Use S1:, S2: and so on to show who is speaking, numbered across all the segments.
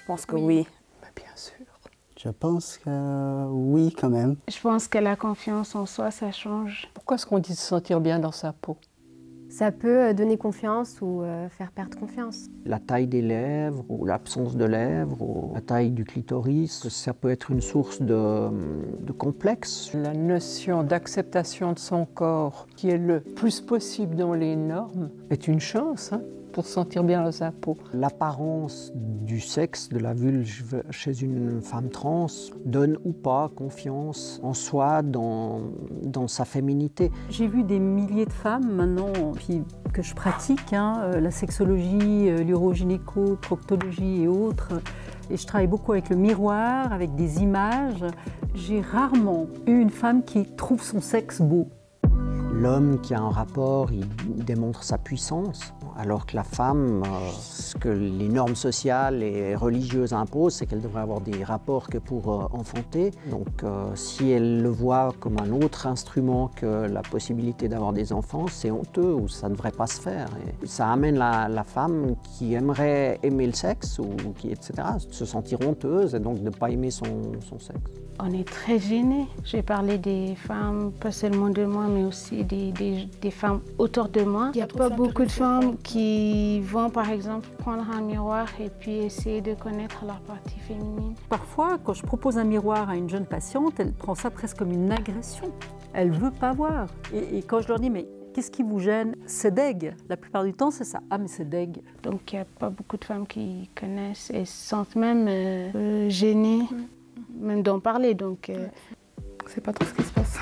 S1: pense que oui.
S2: Mais bien sûr.
S3: Je pense que oui, quand même.
S4: Je pense que la confiance en soi, ça change.
S2: Pourquoi est-ce qu'on dit se sentir bien dans sa peau?
S5: Ça peut donner confiance ou faire perdre confiance.
S6: La taille des lèvres ou l'absence de lèvres ou la taille du clitoris, ça peut être une source de complexe.
S2: La notion d'acceptation de son corps, qui est le plus possible dans les normes, est une chance pour se sentir bien dans sa peau.
S6: L'apparence du sexe, de la vulve chez une femme trans donne ou pas confiance en soi, dans sa féminité.
S7: J'ai vu des milliers de femmes maintenant, puis que je pratique, la sexologie, l'urogynéco, proctologie et autres. Et je travaille beaucoup avec le miroir, avec des images. J'ai rarement eu une femme qui trouve son sexe beau.
S6: L'homme qui a un rapport, il démontre sa puissance, alors que la femme, ce que les normes sociales et religieuses imposent, c'est qu'elle devrait avoir des rapports que pour enfanter. Donc si elle le voit comme un autre instrument que la possibilité d'avoir des enfants, c'est honteux ou ça ne devrait pas se faire. Et ça amène la femme qui aimerait aimer le sexe, ou qui, etc., se sentir honteuse et donc de ne pas aimer son sexe.
S4: On est très gênés. J'ai parlé des femmes, pas seulement de moi, mais aussi des femmes autour de moi. Il n'y a pas beaucoup de femmes qui vont, par exemple, prendre un miroir et puis essayer de connaître leur partie féminine.
S7: Parfois, quand je propose un miroir à une jeune patiente, elle prend ça presque comme une agression. Elle ne veut pas voir. Et quand je leur dis, mais qu'est-ce qui vous gêne? C'est deg. La plupart du temps, c'est ça. Ah, mais c'est deg.
S4: Donc, il n'y a pas beaucoup de femmes qui connaissent et se sentent même gênées. Même d'en parler, donc...
S2: C'est pas trop ce qui se passe.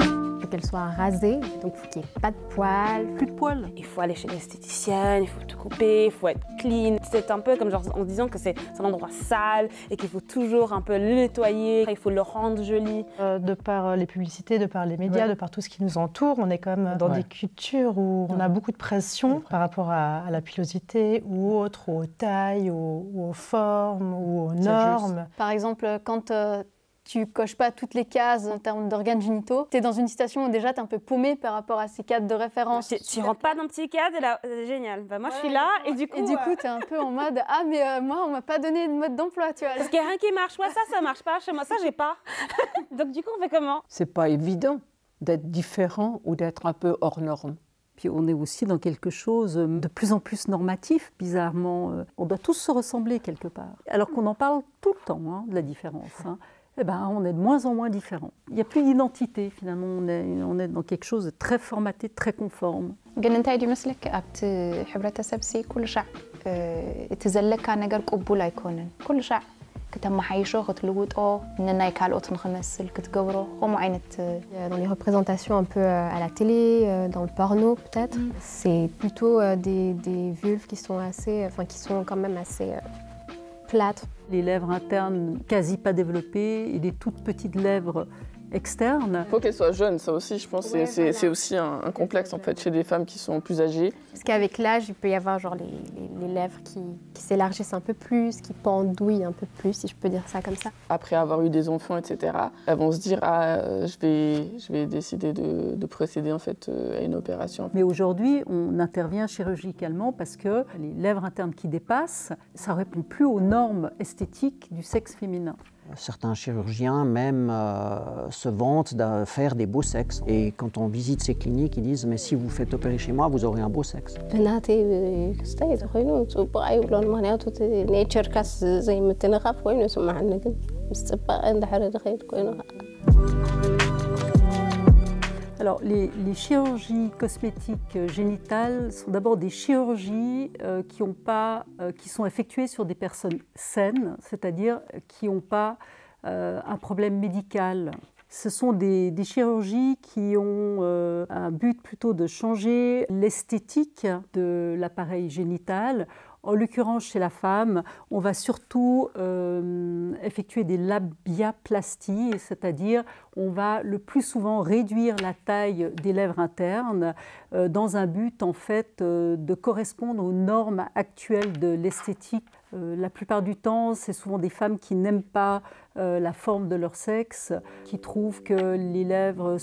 S5: Il faut qu'elle soit rasée, donc il faut qu'il n'y ait pas de poils.
S7: Plus de poils.
S1: Il faut aller chez l'esthéticienne, il faut tout couper, il faut être clean. C'est un peu comme genre en disant que c'est un endroit sale et qu'il faut toujours un peu le nettoyer, il faut le rendre joli.
S8: De par les publicités, de par les médias, de par tout ce qui nous entoure, on est quand même dans des cultures où on a beaucoup de pression par rapport à la pilosité ou autre, aux tailles, aux formes ou aux normes.
S9: Par exemple, quand tu coches pas toutes les cases en termes d'organes génitaux, tu es dans une situation où déjà tu es un peu paumé par rapport à ces cadres de référence.
S1: Tu rentres pas dans le petit cadre et là, c'est génial. Bah, moi, je suis là et du coup...
S9: tu es un peu en mode « Ah, mais moi, on m'a pas donné de mode d'emploi, tu vois. »
S1: Parce qu'il n'y a rien qui marche. Ouais, ça marche pas. Chez moi, ça, j'ai pas. Donc, du coup, on fait comment?
S2: C'est pas évident d'être différent ou d'être un peu hors norme.
S7: Puis on est aussi dans quelque chose de plus en plus normatif, bizarrement. On doit tous se ressembler quelque part. Alors qu'on en parle tout le temps, de la différence. Eh ben, on est de moins en moins différents. Il n'y a plus d'identité, finalement. On est dans quelque chose de très formaté, très conforme.
S10: ግን እንታይ ይመስለክ ኣብቲ ሕብረተሰብ ሲ ኩሉ ሻዕ እቲ ዘለካ ነገር ቅቡል ኣይኮነን ኩሉ ሻዕ ከተመሓይሾ ክትልውጦ ንናይ ካልኦት ንኽመስል ክትገብሮ ከምኡ ዓይነት
S5: Dans les représentations un peu à la télé, dans le porno peut-être, c'est plutôt des vulves qui sont assez, qui sont quand même assez plates.
S7: Les lèvres internes quasi pas développées et des toutes petites lèvres externes.
S2: Il faut qu'elles soient jeunes, ça aussi, je pense, c'est aussi un complexe en fait chez des femmes qui sont plus âgées.
S5: Parce qu'avec l'âge, il peut y avoir genre les lèvres qui s'élargissent un peu plus, qui pendouillent un peu plus, si je peux dire ça comme ça.
S2: Après avoir eu des enfants, etc., elles vont se dire je vais décider de procéder en fait à une opération.
S7: Mais aujourd'hui, on intervient chirurgicalement parce que les lèvres internes qui dépassent, ça ne répond plus aux normes esthétiques du sexe féminin.
S6: Certains chirurgiens même se vantent de faire des beaux sexes. Et quand on visite ces cliniques, ils disent « mais si vous faites opérer chez moi, vous aurez un beau sexe ».
S7: Alors, les chirurgies cosmétiques génitales sont d'abord des chirurgies qui sont effectuées sur des personnes saines, c'est-à-dire qui n'ont pas un problème médical. Ce sont des chirurgies qui ont un but plutôt de changer l'esthétique de l'appareil génital. En l'occurrence, chez la femme, on va surtout effectuer des labiaplasties, c'est-à-dire on va le plus souvent réduire la taille des lèvres internes dans un but en fait de correspondre aux normes actuelles de l'esthétique La plupart du temps, c'est souvent des femmes qui n'aiment pas la forme de leur sexe, qui trouvent que les lèvres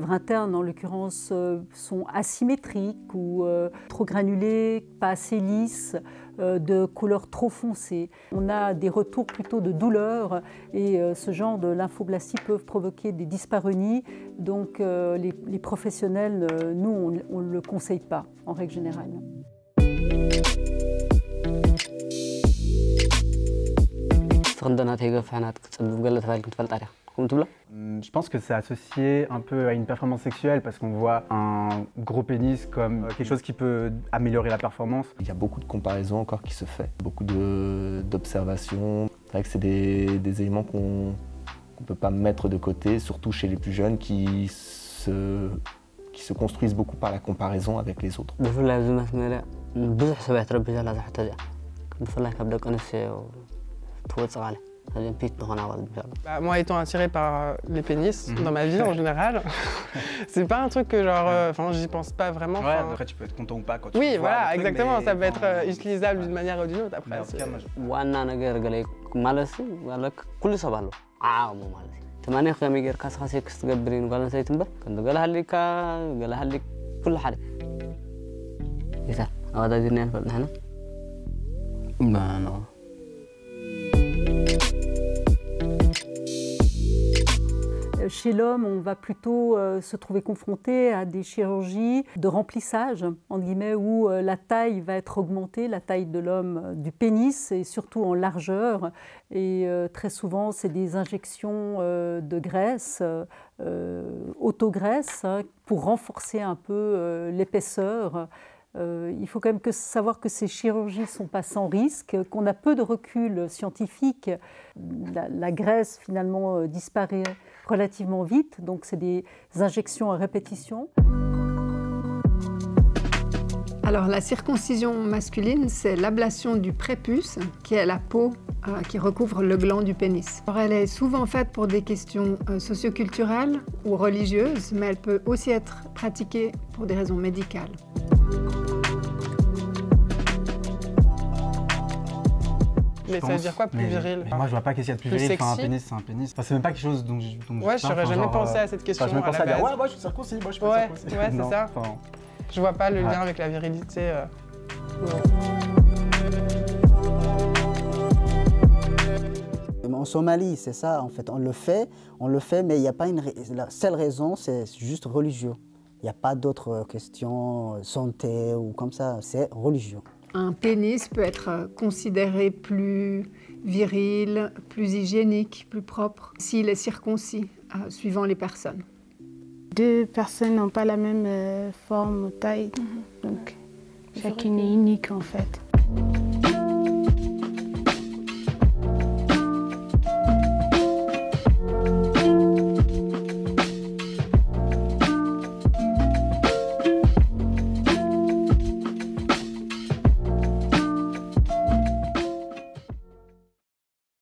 S7: internes en l'occurrence, sont asymétriques ou trop granulées, pas assez lisses, de couleur trop foncée. On a des retours plutôt de douleur et ce genre de lymphoblastie peuvent provoquer des dyspareunies. Donc les professionnels, nous, on ne le conseille pas en règle générale.
S11: Je pense que c'est associé un peu à une performance sexuelle parce qu'on voit un gros pénis comme quelque chose qui peut améliorer la performance.
S12: Il y a beaucoup de comparaisons encore qui se fait, beaucoup d'observations. C'est vrai que c'est des éléments qu'on ne peut pas mettre de côté, surtout chez les plus jeunes qui se construisent beaucoup par la comparaison avec les autres.
S13: Moi, étant attirée par les pénis dans ma vie en général, c'est pas un truc que genre, j'y pense pas vraiment.
S11: Ouais, après tu peux être content ou pas quand tu
S13: oui,
S11: vois
S13: voilà,
S11: truc,
S13: exactement,
S11: mais
S13: ça peut être utilisable d'une manière ou d'une autre. Après,
S14: تمانية خيامي غير كاس خاسي كستقبرين قالن سيتنبر كنت قالها لي قالها لي كل حد إذا هذا ديننا نحن ما أنا
S7: Chez l'homme, on va plutôt se trouver confronté à des chirurgies de remplissage, entre guillemets, où la taille va être augmentée, la taille de l'homme, du pénis, et surtout en largeur. Et très souvent, c'est des injections de graisse, autograisse, hein, pour renforcer un peu l'épaisseur. Il faut quand même savoir que ces chirurgies ne sont pas sans risque, qu'on a peu de recul scientifique. La graisse, finalement, disparaît relativement vite, donc c'est des injections à répétition.
S15: Alors la circoncision masculine, c'est l'ablation du prépuce, qui est la peau qui recouvre le gland du pénis. Alors, elle est souvent faite pour des questions socioculturelles ou religieuses, mais elle peut aussi être pratiquée pour des raisons médicales.
S13: Mais ça veut dire quoi, plus viril?
S11: Moi, je vois pas qu'est-ce qu'il y a de plus viril. Enfin, un pénis, c'est un pénis. Enfin, c'est même pas quelque chose dont
S13: ouais, je n'aurais jamais pensé à cette question.
S11: J'ai jamais pensé à dire, ouais, moi, je suis circoncis, moi, je suis pas circoncis.
S13: Ouais, c'est ça. Je vois pas le lien avec la virilité.
S3: En Somalie, c'est ça, en fait. On le fait, mais il n'y a pas la seule raison, c'est juste religieux. Il n'y a pas d'autres questions, santé ou comme ça, c'est religieux.
S15: Un pénis peut être considéré plus viril, plus hygiénique, plus propre, s'il est circoncis, suivant les personnes.
S4: Deux personnes n'ont pas la même forme ou taille, donc chacune est unique en fait.